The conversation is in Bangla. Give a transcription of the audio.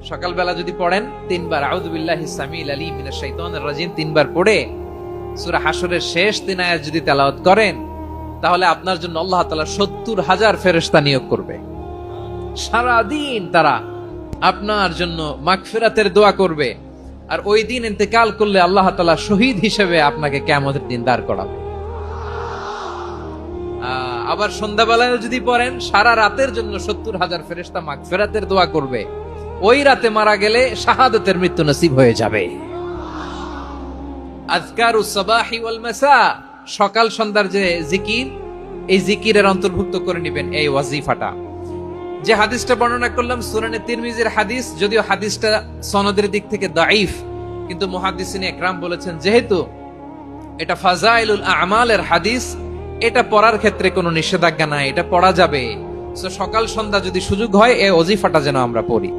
সকালবেলা যদি পড়েন 3 বার আউযু বিল্লাহিস সামিল আলিম মিনাশ শাইতানির রাজিম 3 বার পড়ে সূরা হাশরের শেষ 3 আয়াত যদি তেলাওয়াত করেন, তাহলে আপনার জন্য আল্লাহ তাআলা 70,000 ফেরেশতা নিয়োগ করবে। সারা দিন তারা আপনার জন্য মাগফিরাতের দোয়া করবে। আর ওই দিন ইন্তেকাল করলে আল্লাহ তাআলা শহীদ হিসেবে আপনাকে কিয়ামতের দিন দাঁড় করাবে। আবার সন্ধ্যাবেলায় যদি পড়েন, সারা রাতের জন্য 70,000 ফেরেশতা মাগফিরাতের দোয়া করবে। ওই রাতে মারা গেলে শাহাদাতের মৃত্যু নসিব হয়ে যাবে। আযকারুস সাবাহি ওয়াল মাসা, সকাল সন্ধ্যার যে জিকির, এই জিকিরের অন্তর্ভুক্ত করে নেবেন এই ওয়াজিফাটা। যে হাদিসটা বর্ণনা করলাম সুনানে তিরমিজির হাদিস, যদিও হাদিসটা সনদের দিক থেকে দাঈফ, কিন্তু মুহাদ্দিসিনে ইকরাম বলেছেন যেহেতু এটা ফাজাইলুল আমালের হাদিস, এটা পড়ার ক্ষেত্রে কোনো নিষেধাজ্ঞা নাই, এটা পড়া যাবে। সো সকাল সন্ধ্যা যদি সুযোগ হয় এই ওয়াজিফাটা যেন আমরা পড়ি।